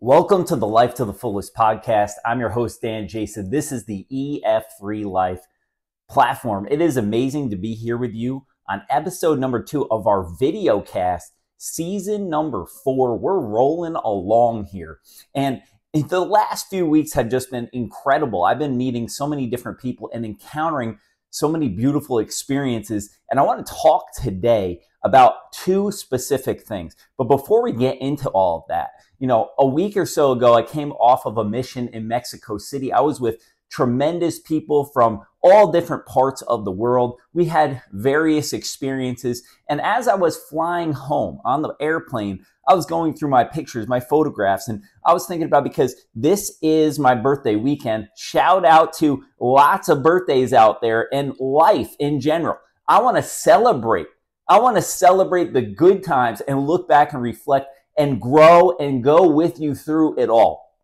Welcome to the Life to the Fullest podcast. I'm your host, Dan Jason. This is the EF3 Life platform. It is amazing to be here with you on episode number 2 of our video cast, season number 4. We're rolling along here. And the last few weeks have just been incredible. I've been meeting so many different people and encountering so many beautiful experiences. And I want to talk today about 2 specific things. But before we get into all of that, a week or so ago, I came off of a mission in Mexico City. I was with tremendous people from all different parts of the world. We had various experiences. And as I was flying home on the airplane, I was going through my pictures, my photographs, and I was thinking about, because this is my birthday weekend, shout out to lots of birthdays out there and life in general. I want to celebrate. I want to celebrate the good times and look back and reflect and grow and go with you through it all.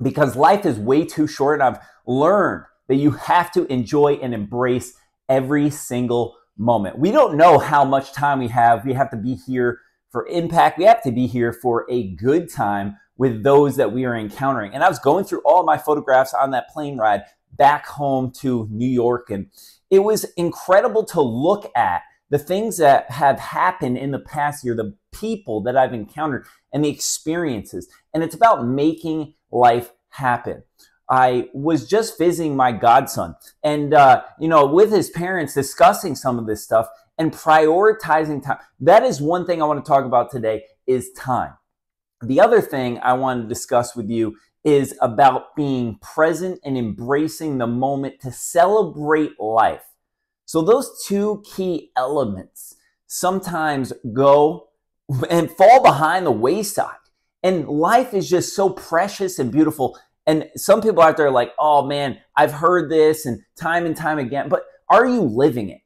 Because life is way too short, and I've learned that you have to enjoy and embrace every single moment. We don't know how much time we have. We have to be here for impact. We have to be here for a good time with those that we are encountering. And I was going through all my photographs on that plane ride back home to New York, and it was incredible to look at the things that have happened in the past year, the people that I've encountered, and the experiences. And it's about making life happen. I was just visiting my godson and, with his parents, discussing some of this stuff and prioritizing time. That is one thing I want to talk about today, is time. The other thing I want to discuss with you is about being present and embracing the moment to celebrate life. So those 2 key elements sometimes go and fall behind the wayside. And life is just so precious and beautiful. And some people out there are like, oh man, I've heard this and time again. But are you living it?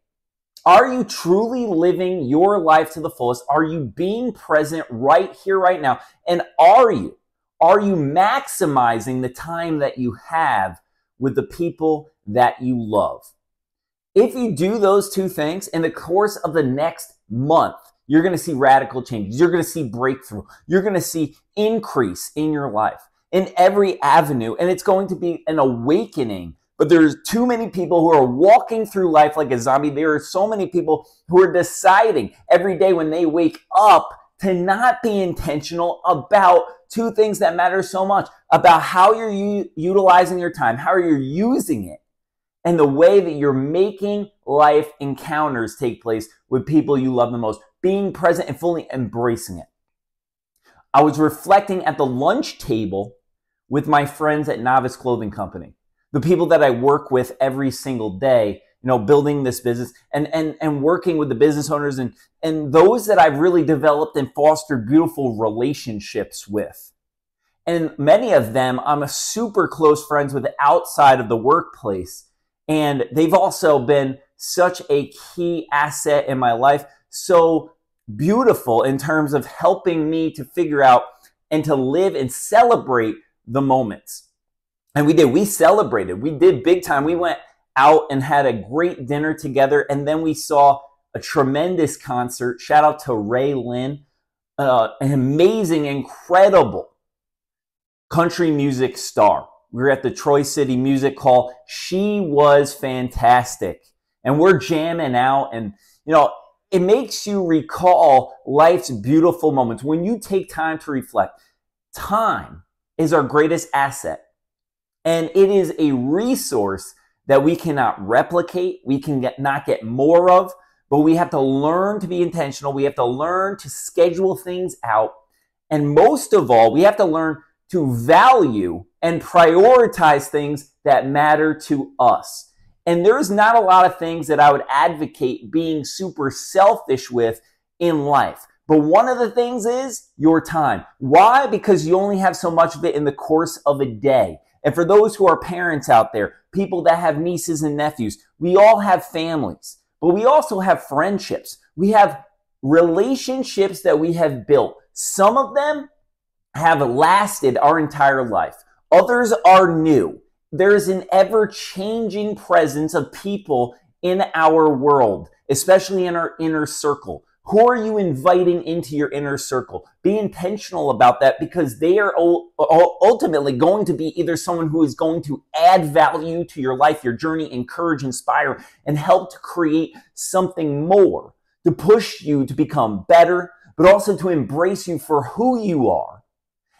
Are you truly living your life to the fullest? Are you being present right here, right now? And are you maximizing the time that you have with the people that you love? If you do those 2 things in the course of the next month, you're going to see radical changes. You're going to see breakthrough. You're going to see increase in your life in every avenue. And it's going to be an awakening. But there's too many people who are walking through life like a zombie. There are so many people who are deciding every day when they wake up to not be intentional about 2 things that matter so much, about how you're utilizing your time, how you're using it, and the way that you're making life encounters take place with people you love the most, being present and fully embracing it. I was reflecting at the lunch table with my friends at Novice Clothing Company, the people that I work with every single day, building this business and working with the business owners and those that I've really developed and fostered beautiful relationships with. And many of them I'm a super close friends with outside of the workplace. And they've also been such a key asset in my life, so beautiful in terms of helping me to figure out and to live and celebrate the moments. And we celebrated. We did big time. We went out and had a great dinner together, and then we saw a tremendous concert. Shout out to Ray Lynn, an amazing, incredible country music star. We were at the Troy City Music Hall. She was fantastic. And we're jamming out. And, it makes you recall life's beautiful moments. When you take time to reflect, time is our greatest asset. And it is a resource that we cannot replicate. We can not get more of. But we have to learn to be intentional. We have to learn to schedule things out. And most of all, we have to learn to value and prioritize things that matter to us. And there's not a lot of things that I would advocate being super selfish with in life. But one of the things is your time. Why? Because you only have so much of it in the course of a day. And for those who are parents out there, people that have nieces and nephews, we all have families, but we also have friendships. We have relationships that we have built. Some of them have lasted our entire life. Others are new. There's an ever-changing presence of people in our world, especially in our inner circle, Who are you inviting into your inner circle? Be intentional about that, because they are ultimately going to be either someone who is going to add value to your life, your journey, encourage, inspire, and help to create something more, to push you to become better, but also to embrace you for who you are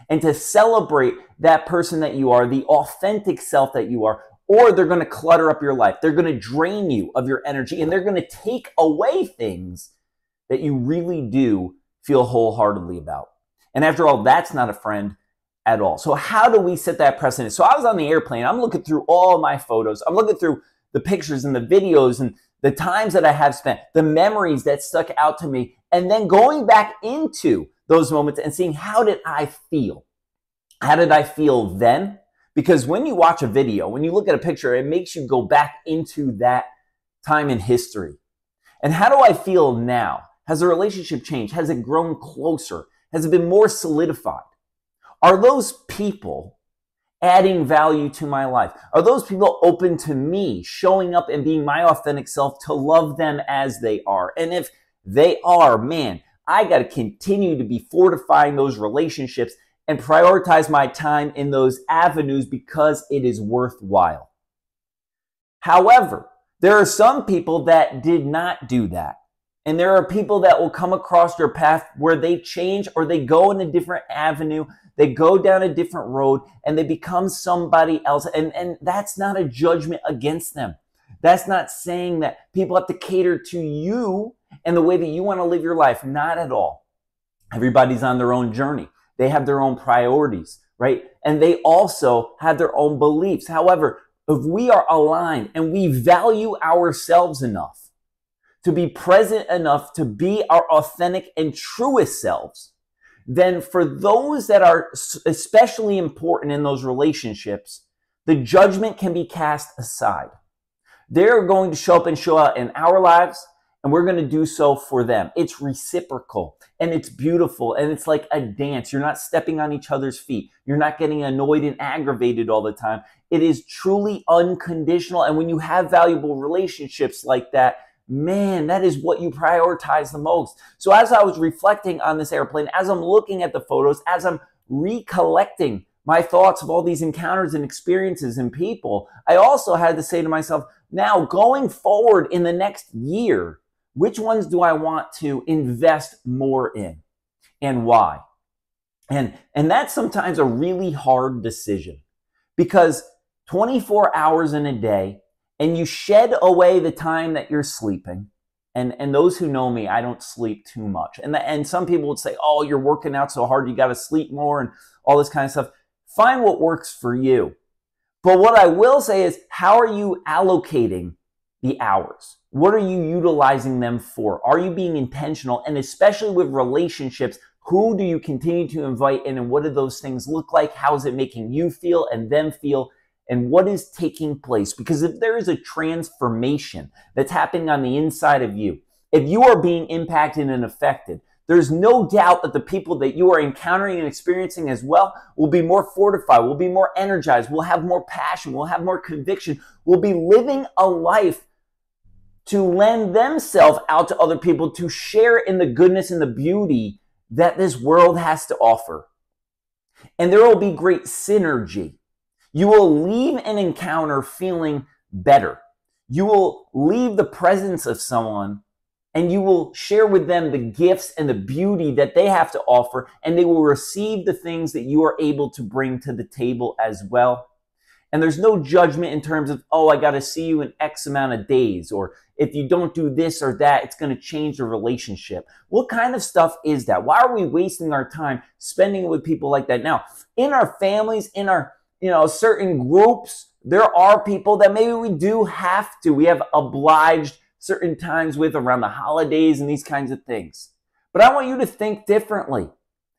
and to celebrate that person that you are, the authentic self that you are. Or they're going to clutter up your life. They're going to drain you of your energy, and they're going to take away things that you really do feel wholeheartedly about. And after all, that's not a friend at all. So how do we set that precedent? So I was on the airplane. I'm looking through all my photos. I'm looking through the pictures and the videos and the times that I have spent, the memories that stuck out to me, and then going back into those moments and seeing, how did I feel? How did I feel then? Because when you watch a video, when you look at a picture, it makes you go back into that time in history. And how do I feel now? Has the relationship changed? Has it grown closer? Has it been more solidified? Are those people adding value to my life? Are those people open to me showing up and being my authentic self, to love them as they are? And if they are, man, I got to continue to be fortifying those relationships and prioritize my time in those avenues, because it is worthwhile. However, there are some people that did not do that. And there are people that will come across your path where they change, or they go in a different avenue, they go down a different road, and they become somebody else. And that's not a judgment against them. That's not saying that people have to cater to you and the way that you want to live your life. Not at all. Everybody's on their own journey. They have their own priorities, right? And they also have their own beliefs. However, if we are aligned and we value ourselves enough to be present enough to be our authentic and truest selves, then for those that are especially important in those relationships, the judgment can be cast aside. They're going to show up and show out in our lives, and we're going to do so for them. It's reciprocal, and it's beautiful, and it's like a dance. You're not stepping on each other's feet. You're not getting annoyed and aggravated all the time. It is truly unconditional, and when you have valuable relationships like that, man, that is what you prioritize the most. So as I was reflecting on this airplane, as I'm looking at the photos, as I'm recollecting my thoughts of all these encounters and experiences and people, I also had to say to myself, now going forward in the next year, which ones do I want to invest more in, and why? And that's sometimes a really hard decision, because 24 hours in a day, and you shed away the time that you're sleeping. And those who know me, I don't sleep too much. And some people would say, oh, you're working out so hard, you got to sleep more and all this kind of stuff. Find what works for you. But what I will say is, how are you allocating the hours? What are you utilizing them for? Are you being intentional? And especially with relationships, who do you continue to invite in, and what do those things look like? How is it making you feel and them feel? And what is taking place? Because if there is a transformation that's happening on the inside of you, if you are being impacted and affected, there's no doubt that the people that you are encountering and experiencing as well will be more fortified, will be more energized, will have more passion, will have more conviction, will be living a life to lend themselves out to other people, to share in the goodness and the beauty that this world has to offer. And there will be great synergy. You will leave an encounter feeling better. You will leave the presence of someone, and you will share with them the gifts and the beauty that they have to offer, and they will receive the things that you are able to bring to the table as well. And there's no judgment in terms of, oh, I got to see you in X amount of days, or if you don't do this or that, it's going to change the relationship. What kind of stuff is that? Why are we wasting our time spending it with people like that? Now, in our families, in our certain groups, there are people that maybe we have obliged certain times with around the holidays and these kinds of things. But I want you to think differently.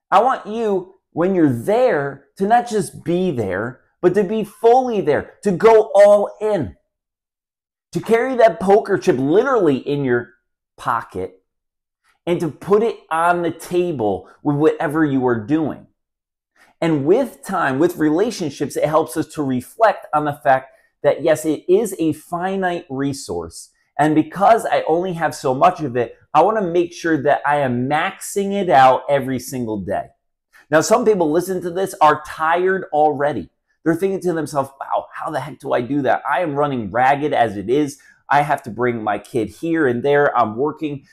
I want you, when you're there, to not just be there, but to be fully there, to go all in, to carry that poker chip literally in your pocket and to put it on the table with whatever you are doing. And with time, with relationships, it helps us to reflect on the fact that, yes, it is a finite resource. And because I only have so much of it, I want to make sure that I am maxing it out every single day. Now, some people listen to this are tired already. They're thinking to themselves, wow, how the heck do I do that? I am running ragged as it is. I have to bring my kid here and there. I'm working,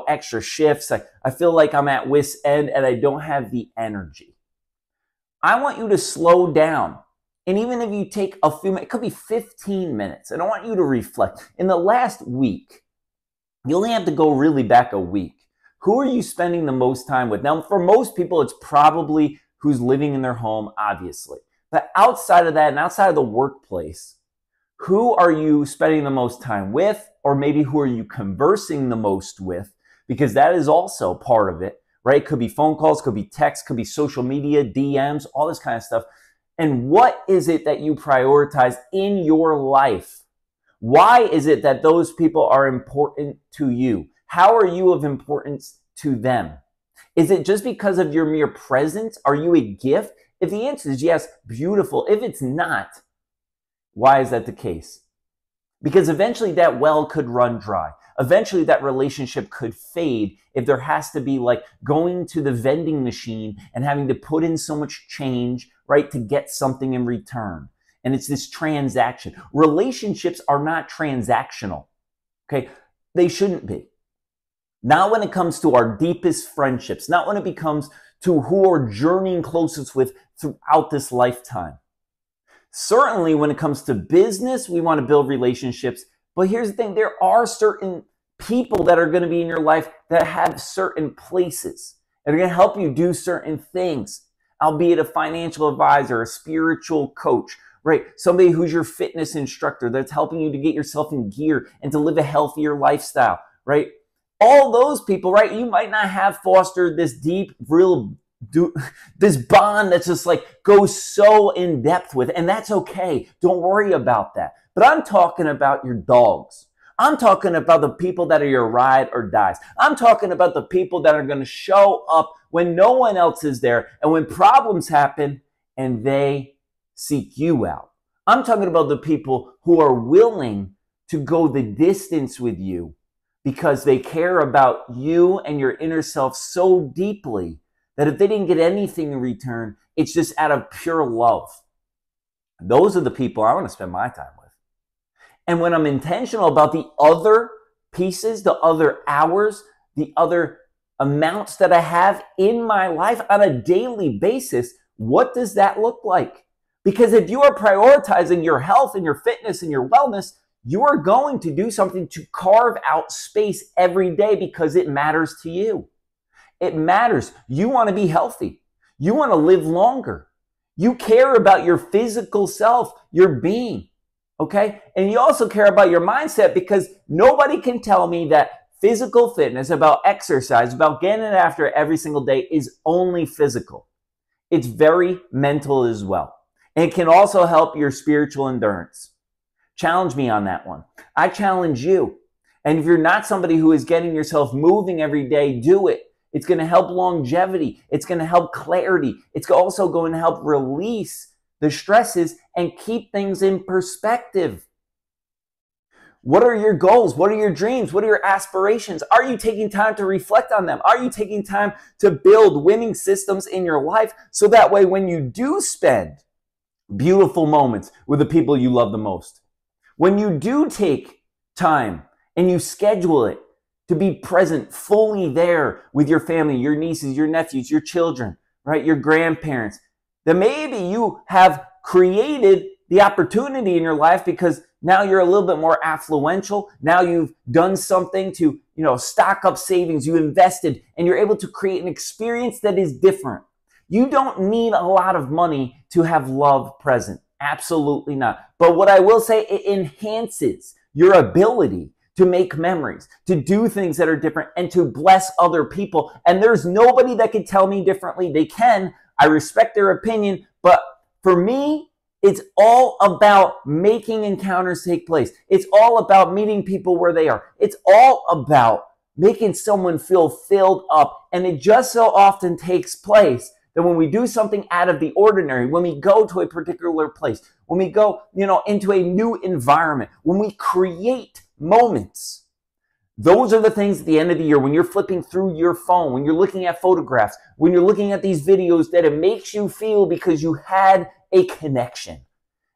extra shifts. I feel like I'm at wit's end and I don't have the energy. I want you to slow down. And even if you take a few minutes, it could be 15 minutes. And I want you to reflect. In the last week, you only have to go really back a week. Who are you spending the most time with? Now, for most people, it's probably who's living in their home, obviously. But outside of that and outside of the workplace, who are you spending the most time with? Or maybe who are you conversing the most with? Because that is also part of it, right? Could be phone calls, could be texts, could be social media, DMs, all this kind of stuff. And what is it that you prioritize in your life? Why is it that those people are important to you? How are you of importance to them? Is it just because of your mere presence? Are you a gift? If the answer is yes, beautiful. If it's not, why is that the case? Because eventually that well could run dry. Eventually that relationship could fade if there has to be like going to the vending machine and having to put in so much change, right, to get something in return. And it's this transaction. Relationships are not transactional, okay? They shouldn't be. Not when it comes to our deepest friendships, not when it becomes to who we're journeying closest with throughout this lifetime. Certainly when it comes to business, we want to build relationships. But here's the thing, there are certain people that are going to be in your life that have certain places that are going to help you do certain things, albeit a financial advisor, a spiritual coach, right? Somebody who's your fitness instructor that's helping you to get yourself in gear and to live a healthier lifestyle, right? All those people, right? You might not have fostered this deep, this bond that's just like goes so in depth with, and that's okay. Don't worry about that. But I'm talking about your dogs. I'm talking about the people that are your ride or dies. I'm talking about the people that are going to show up when no one else is there and when problems happen and they seek you out. I'm talking about the people who are willing to go the distance with you because they care about you and your inner self so deeply that if they didn't get anything in return, it's just out of pure love. Those are the people I want to spend my time with. And when I'm intentional about the other pieces, the other hours, the other amounts that I have in my life on a daily basis, what does that look like? Because if you are prioritizing your health and your fitness and your wellness, you are going to do something to carve out space every day because it matters to you. It matters. You want to be healthy. You want to live longer. You care about your physical self, your being, okay? And you also care about your mindset because nobody can tell me that physical fitness, about exercise, about getting it after every single day is only physical. It's very mental as well. And it can also help your spiritual endurance. Challenge me on that one. I challenge you. And if you're not somebody who is getting yourself moving every day, do it. It's going to help longevity. It's going to help clarity. It's also going to help release the stresses and keep things in perspective. What are your goals? What are your dreams? What are your aspirations? Are you taking time to reflect on them? Are you taking time to build winning systems in your life so that way when you do spend beautiful moments with the people you love the most, when you do take time and you schedule it to be present fully there with your family, your nieces, your nephews, your children, right? Your grandparents, then maybe you have created the opportunity in your life because now you're a little bit more affluential. Now you've done something to, stock up savings. You invested and you're able to create an experience that is different. You don't need a lot of money to have love present. Absolutely not. But what I will say, it enhances your ability to make memories, to do things that are different, and to bless other people. And there's nobody that can tell me differently. They can. I respect their opinion. But for me, it's all about making encounters take place. It's all about meeting people where they are. It's all about making someone feel filled up. And it just so often takes place that when we do something out of the ordinary, when we go to a particular place, when we go, into a new environment, when we create moments. Those are the things at the end of the year when you're flipping through your phone, when you're looking at photographs, when you're looking at these videos, that it makes you feel because you had a connection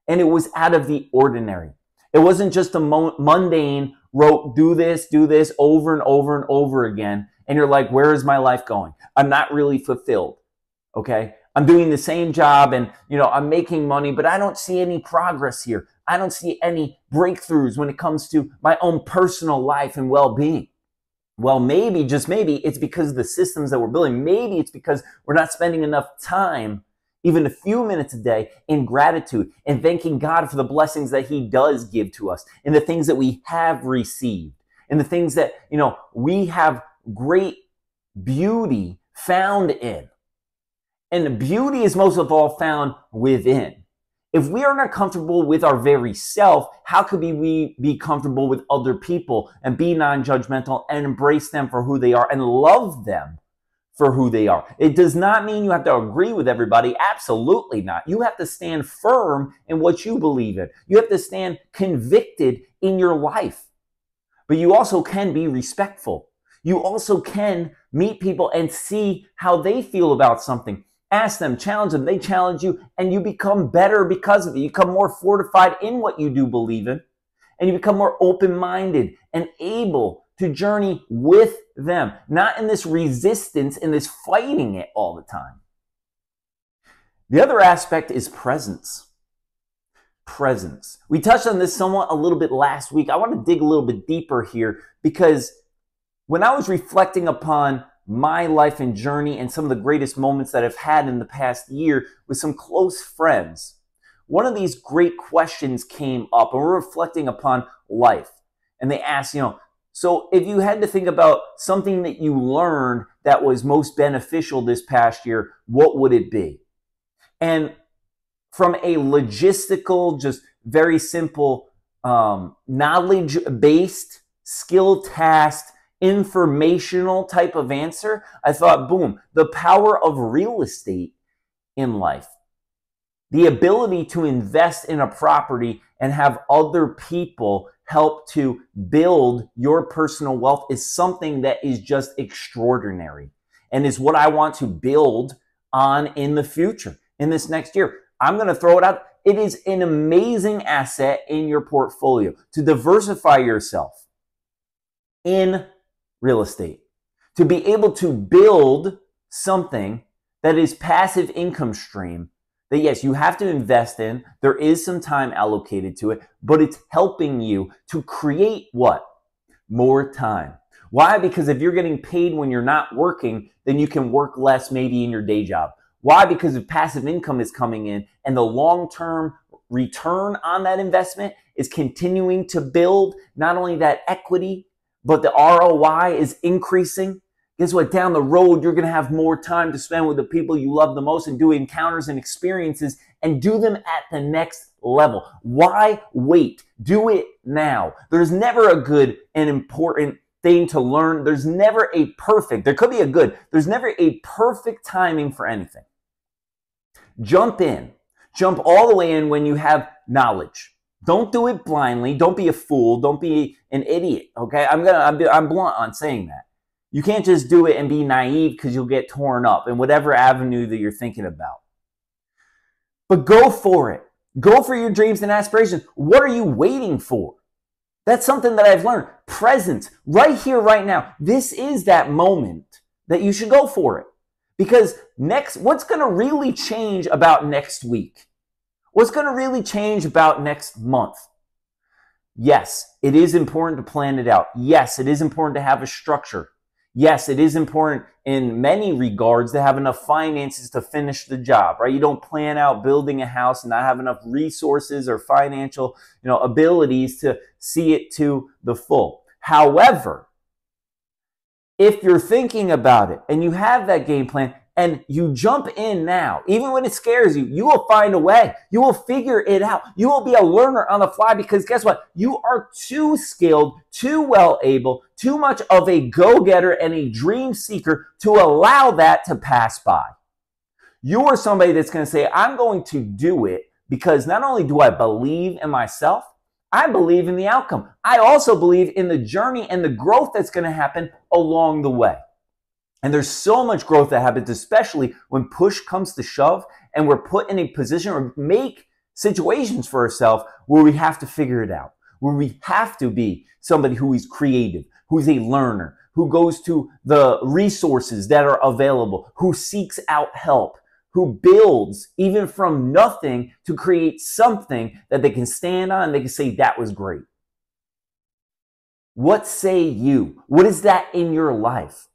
and it was out of the ordinary. It wasn't just a mundane do this over and over and over again. And you're like, where is my life going? I'm not really fulfilled. Okay. I'm doing the same job and, I'm making money, but I don't see any progress here. I don't see any breakthroughs when it comes to my own personal life and well-being. Well, maybe, just maybe, it's because of the systems that we're building. Maybe it's because we're not spending enough time, even a few minutes a day, in gratitude and thanking God for the blessings that He does give to us and the things that we have received and the things that, we have great beauty found in. And the beauty is most of all found within. If we are not comfortable with our very self, how could we be comfortable with other people and be non-judgmental and embrace them for who they are and love them for who they are? It does not mean you have to agree with everybody. Absolutely not. You have to stand firm in what you believe in. You have to stand convicted in your life. But you also can be respectful. You also can meet people and see how they feel about something. Ask them, challenge them, they challenge you, and you become better because of it. You become more fortified in what you do believe in, and you become more open-minded and able to journey with them, not in this resistance, in this fighting it all the time. The other aspect is presence. Presence. We touched on this somewhat a little bit last week. I want to dig a little bit deeper here because when I was reflecting upon my life and journey and some of the greatest moments that I've had in the past year with some close friends, one of these great questions came up, and we're reflecting upon life. And they asked, so if you had to think about something that you learned that was most beneficial this past year, what would it be? And from a logistical, just very simple, knowledge-based, skill-tasked, informational type of answer, I thought, boom, the power of real estate in life. The ability to invest in a property and have other people help to build your personal wealth is something that is just extraordinary and is what I want to build on in the future, in this next year. I'm going to throw it out. It is an amazing asset in your portfolio to diversify yourself in real estate, to be able to build something that is passive income stream that, yes, you have to invest in. There is some time allocated to it, but it's helping you to create what? More time. Why? Because if you're getting paid when you're not working, then you can work less maybe in your day job. Why? Because if passive income is coming in and the long-term return on that investment is continuing to build not only that equity, but the ROI is increasing. Guess what? Down the road, you're going to have more time to spend with the people you love the most and do encounters and experiences and do them at the next level. Why wait? Do it now. There's never a good and important thing to learn. There's never a perfect, there could be a good, there's never a perfect timing for anything. Jump in. Jump all the way in when you have knowledge. Don't do it blindly. Don't be a fool. Don't be an idiot. Okay, I'm blunt on saying that. You can't just do it and be naive because you'll get torn up in whatever avenue that you're thinking about. But go for it. Go for your dreams and aspirations. What are you waiting for? That's something that I've learned. Presence, right here, right now. This is that moment that you should go for it. Because what's going to really change about next week? What's going to really change about next month? Yes, it is important to plan it out. Yes, it is important to have a structure. Yes, it is important in many regards to have enough finances to finish the job, right? You don't plan out building a house and not have enough resources or financial, abilities to see it to the full. However, if you're thinking about it and you have that game plan, and you jump in now, even when it scares you, you will find a way. You will figure it out. You will be a learner on the fly because guess what? You are too skilled, too well able, too much of a go-getter and a dream seeker to allow that to pass by. You are somebody that's going to say, I'm going to do it because not only do I believe in myself, I believe in the outcome. I also believe in the journey and the growth that's going to happen along the way. And there's so much growth that happens, especially when push comes to shove and we're put in a position or make situations for ourselves where we have to figure it out, where we have to be somebody who is creative, who's a learner, who goes to the resources that are available, who seeks out help, who builds even from nothing to create something that they can stand on and they can say, that was great. What say you? What is that in your life?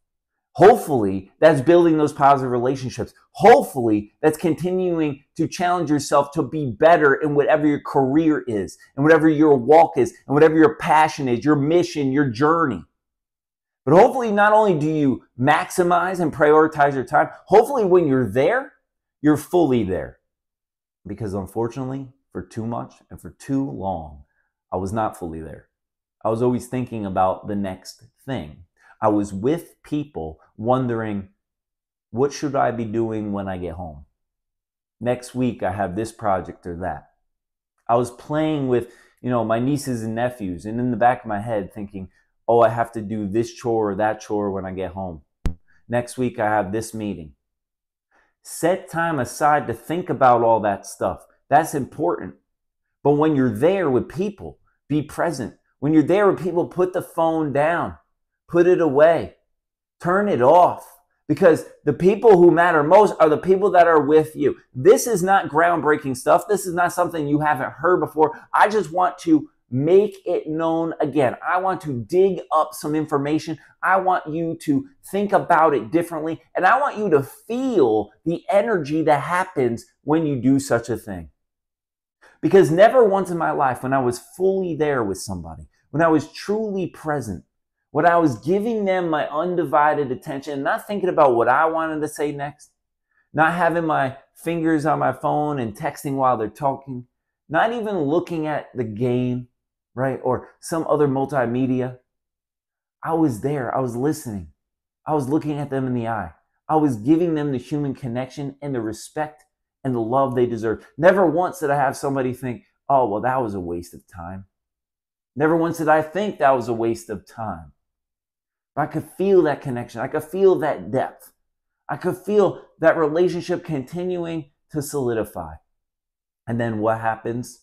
Hopefully, that's building those positive relationships. Hopefully, that's continuing to challenge yourself to be better in whatever your career is, and whatever your walk is, and whatever your passion is, your mission, your journey. But hopefully, not only do you maximize and prioritize your time, hopefully when you're there, you're fully there. Because unfortunately, for too much and for too long, I was not fully there. I was always thinking about the next thing. I was with people wondering, what should I be doing when I get home? Next week, I have this project or that. I was playing with, my nieces and nephews, and in the back of my head thinking, oh, I have to do this chore or that chore when I get home. Next week, I have this meeting. Set time aside to think about all that stuff. That's important. But when you're there with people, be present. When you're there with people, put the phone down. Put it away. Turn it off. Because the people who matter most are the people that are with you. This is not groundbreaking stuff. This is not something you haven't heard before. I just want to make it known again. I want to dig up some information. I want you to think about it differently. And I want you to feel the energy that happens when you do such a thing. Because never once in my life, when I was fully there with somebody, when I was truly present, when I was giving them my undivided attention, not thinking about what I wanted to say next, not having my fingers on my phone and texting while they're talking, not even looking at the game, right? Or some other multimedia. I was there. I was listening. I was looking at them in the eye. I was giving them the human connection and the respect and the love they deserve. Never once did I have somebody think, oh, well, that was a waste of time. Never once did I think that was a waste of time. But I could feel that connection. I could feel that depth. I could feel that relationship continuing to solidify. And then what happens?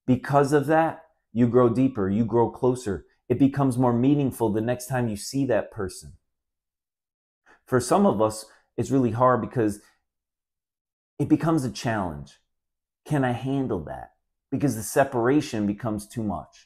Because of that, you grow deeper, you grow closer. It becomes more meaningful the next time you see that person. For some of us, it's really hard because it becomes a challenge. Can I handle that? Because the separation becomes too much.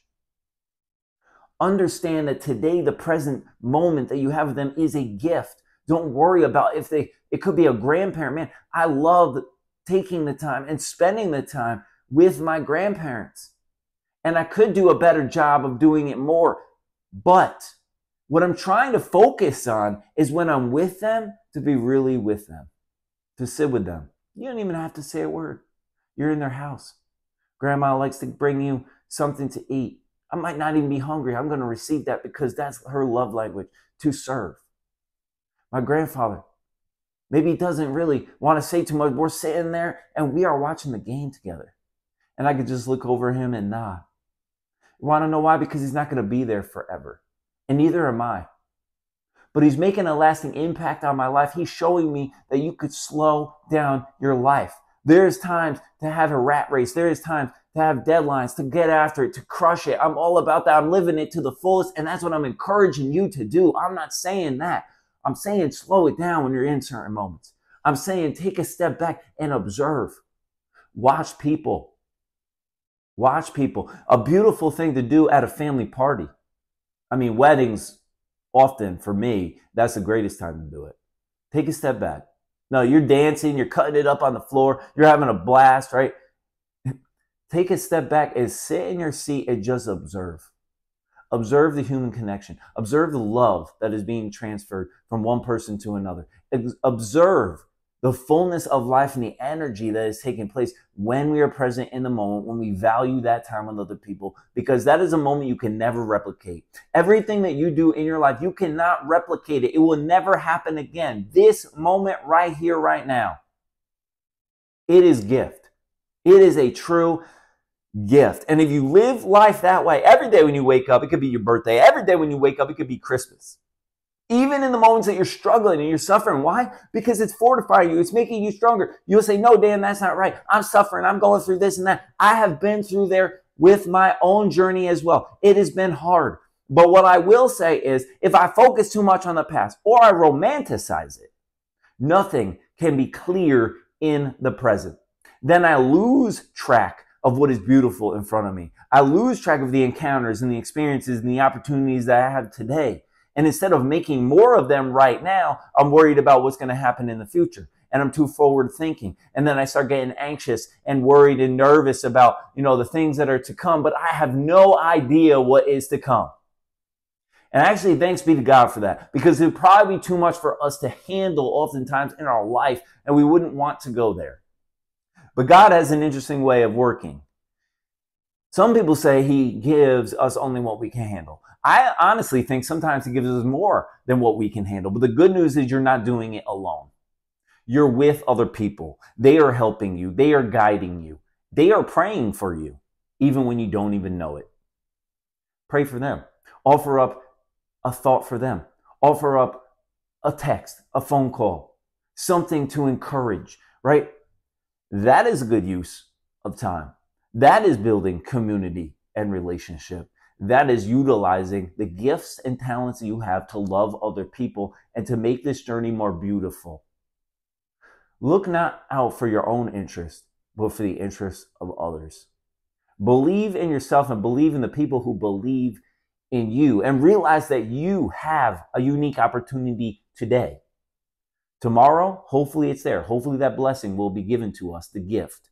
Understand that today, the present moment that you have with them is a gift. Don't worry about it could be a grandparent. Man, I love taking the time and spending the time with my grandparents. And I could do a better job of doing it more. But what I'm trying to focus on is when I'm with them, to be really with them, to sit with them. You don't even have to say a word. You're in their house. Grandma likes to bring you something to eat. I might not even be hungry. I'm going to receive that because that's her love language, to serve. My grandfather, maybe he doesn't really want to say too much. We're sitting there and we are watching the game together. And I could just look over him and nod. You want to know why? Because he's not going to be there forever. And neither am I. But he's making a lasting impact on my life. He's showing me that you could slow down your life. There's times to have a rat race. There is times to have deadlines, to get after it, to crush it. I'm all about that. I'm living it to the fullest. And that's what I'm encouraging you to do. I'm not saying that. I'm saying slow it down when you're in certain moments. I'm saying take a step back and observe. Watch people. Watch people. A beautiful thing to do at a family party. I mean, weddings, often for me, that's the greatest time to do it. Take a step back. No, you're dancing, you're cutting it up on the floor, you're having a blast, right? Take a step back and sit in your seat and just observe. Observe the human connection. Observe the love that is being transferred from one person to another. Observe the fullness of life and the energy that is taking place when we are present in the moment, when we value that time with other people, because that is a moment you can never replicate. Everything that you do in your life, you cannot replicate it. It will never happen again. This moment right here, right now, it is gift. It is a true gift. And if you live life that way, every day when you wake up, it could be your birthday. Every day when you wake up, it could be Christmas. Even in the moments that you're struggling and you're suffering. Why? Because it's fortifying you. It's making you stronger. You'll say, no, Dan, that's not right. I'm suffering. I'm going through this and that. I have been through there with my own journey as well. It has been hard. But what I will say is, if I focus too much on the past or I romanticize it, nothing can be clear in the present. Then I lose track of what is beautiful in front of me. I lose track of the encounters and the experiences and the opportunities that I have today. And instead of making more of them right now, I'm worried about what's going to happen in the future. And I'm too forward thinking. And then I start getting anxious and worried and nervous about, the things that are to come, but I have no idea what is to come. And actually, thanks be to God for that, because it would probably be too much for us to handle oftentimes in our life, and we wouldn't want to go there. But God has an interesting way of working. Some people say he gives us only what we can handle. I honestly think sometimes he gives us more than what we can handle. But the good news is you're not doing it alone. You're with other people. They are helping you. They are guiding you. They are praying for you, even when you don't even know it. Pray for them. Offer up a thought for them. Offer up a text, a phone call, something to encourage, right? That is a good use of time. That is building community and relationship. That is utilizing the gifts and talents you have to love other people and to make this journey more beautiful. Look not out for your own interest, but for the interests of others. Believe in yourself and believe in the people who believe in you, and realize that you have a unique opportunity today. Tomorrow, hopefully it's there. Hopefully that blessing will be given to us, the gift.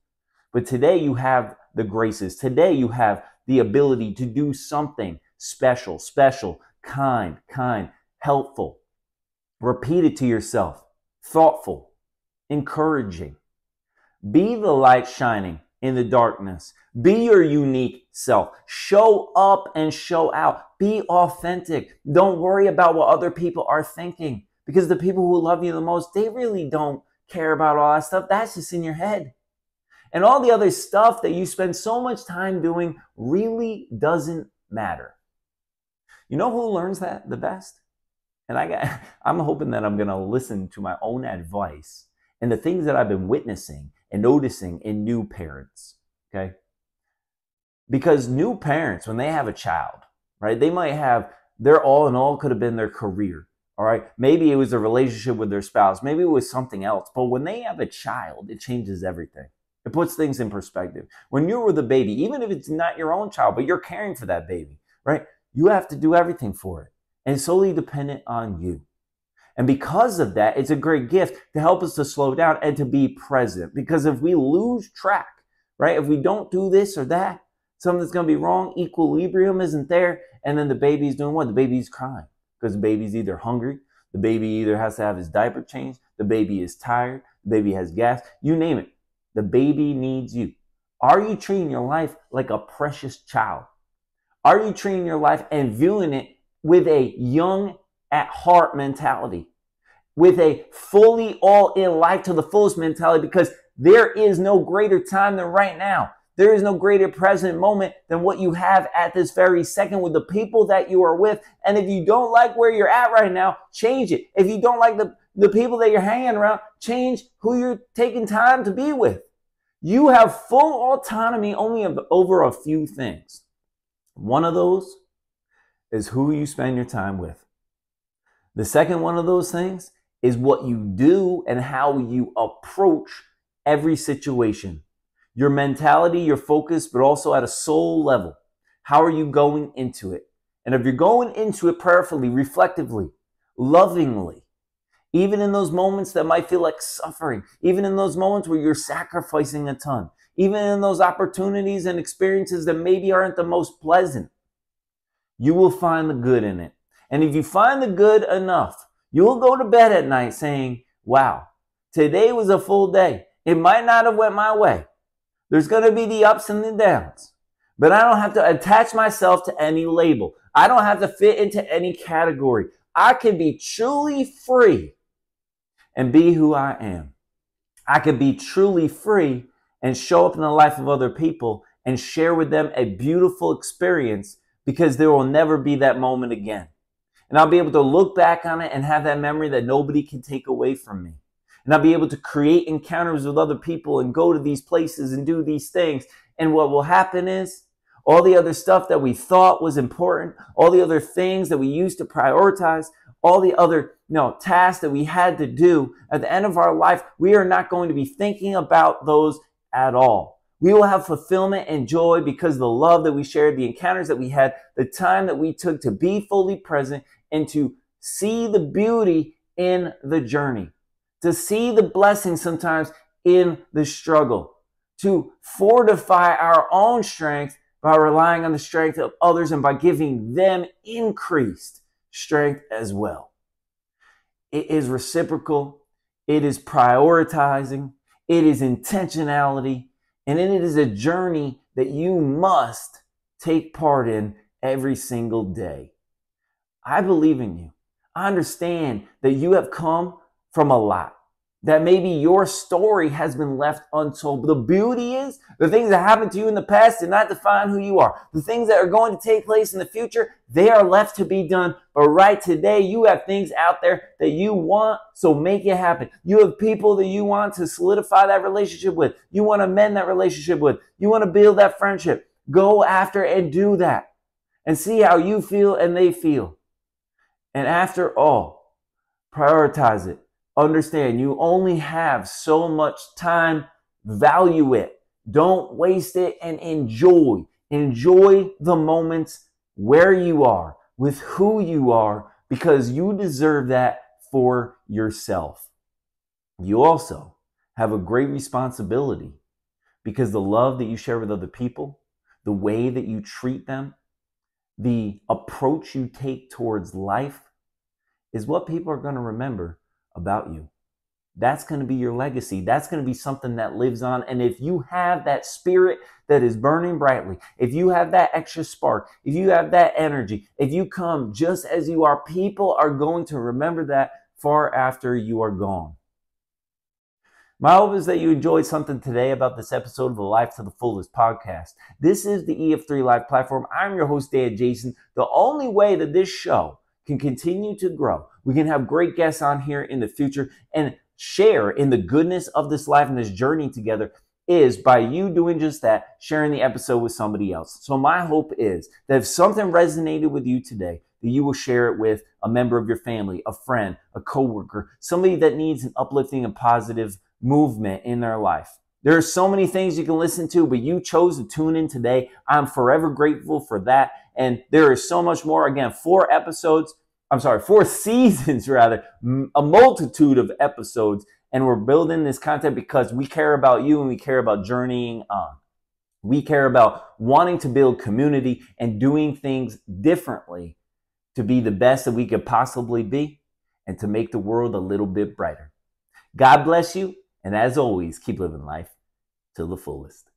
But today you have the graces. Today you have the ability to do something special, kind, helpful. Repeat it to yourself. Thoughtful, encouraging. Be the light shining in the darkness. Be your unique self. Show up and show out. Be authentic. Don't worry about what other people are thinking, because the people who love you the most, they really don't care about all that stuff. That's just in your head. And all the other stuff that you spend so much time doing really doesn't matter. You know who learns that the best? And I'm hoping that I'm going to listen to my own advice and the things that I've been witnessing and noticing in new parents, okay? Because new parents, when they have a child, right, they might have their all in all could have been their career, all right? Maybe it was a relationship with their spouse. Maybe it was something else. But when they have a child, it changes everything. It puts things in perspective. When you're with a baby, even if it's not your own child, but you're caring for that baby, right? You have to do everything for it. And it's solely dependent on you. And because of that, it's a great gift to help us to slow down and to be present. Because if we lose track, right? If we don't do this or that, something's going to be wrong. Equilibrium isn't there. And then the baby's doing what? The baby's crying because the baby's either hungry. The baby either has to have his diaper changed. The baby is tired. The baby has gas. You name it. The baby needs you. Are you treating your life like a precious child? Are you treating your life and viewing it with a young at heart mentality, with a fully all in life to the fullest mentality? Because there is no greater time than right now. There is no greater present moment than what you have at this very second with the people that you are with. And if you don't like where you're at right now, change it. If you don't like the people that you're hanging around, change who you're taking time to be with. You have full autonomy only over a few things. One of those is who you spend your time with. The second one of those things is what you do and how you approach every situation. Your mentality, your focus, but also at a soul level. How are you going into it? And if you're going into it prayerfully, reflectively, lovingly, even in those moments that might feel like suffering, even in those moments where you're sacrificing a ton, even in those opportunities and experiences that maybe aren't the most pleasant, you will find the good in it. And if you find the good enough, you will go to bed at night saying, wow, today was a full day. It might not have went my way. There's going to be the ups and the downs, but I don't have to attach myself to any label. I don't have to fit into any category. I can be truly free and be who I am. I can be truly free and show up in the life of other people and share with them a beautiful experience, because there will never be that moment again. And I'll be able to look back on it and have that memory that nobody can take away from me. And I'll be able to create encounters with other people and go to these places and do these things. And what will happen is all the other stuff that we thought was important, all the other things that we used to prioritize, all the other tasks that we had to do at the end of our life, we are not going to be thinking about those at all. We will have fulfillment and joy because of the love that we shared, the encounters that we had, the time that we took to be fully present and to see the beauty in the journey, to see the blessing sometimes in the struggle, to fortify our own strength by relying on the strength of others and by giving them increased strength as well. It is reciprocal. It is prioritizing. It is intentionality. And it is a journey that you must take part in every single day. I believe in you. I understand that you have come from a lot, that maybe your story has been left untold. But the beauty is the things that happened to you in the past did not define who you are. The things that are going to take place in the future, they are left to be done. But right today, you have things out there that you want, so make it happen. You have people that you want to solidify that relationship with. You want to mend that relationship with. You want to build that friendship. Go after and do that and see how you feel and they feel. And after all, prioritize it. Understand you only have so much time. Value it. Don't waste it, and enjoy. Enjoy the moments where you are, with who you are, because you deserve that for yourself. You also have a great responsibility, because the love that you share with other people, the way that you treat them, the approach you take towards life is what people are going to remember about you. That's going to be your legacy. That's going to be something that lives on. And if you have that spirit that is burning brightly, if you have that extra spark, if you have that energy, if you come just as you are, people are going to remember that far after you are gone. My hope is that you enjoyed something today about this episode of the Life to the Fullest podcast. This is the EF3 Life platform. I'm your host, Dan Jason. The only way that this show can continue to grow, we can have great guests on here in the future and share in the goodness of this life and this journey together, is by you doing just that, sharing the episode with somebody else. So my hope is that if something resonated with you today, that you will share it with a member of your family, a friend, a coworker, somebody that needs an uplifting and positive movement in their life. There are so many things you can listen to, but you chose to tune in today. I'm forever grateful for that. And there is so much more. Again, 4 seasons rather, a multitude of episodes. And we're building this content because we care about you and we care about journeying on. We care about wanting to build community and doing things differently to be the best that we could possibly be and to make the world a little bit brighter. God bless you. And as always, keep living life to the fullest.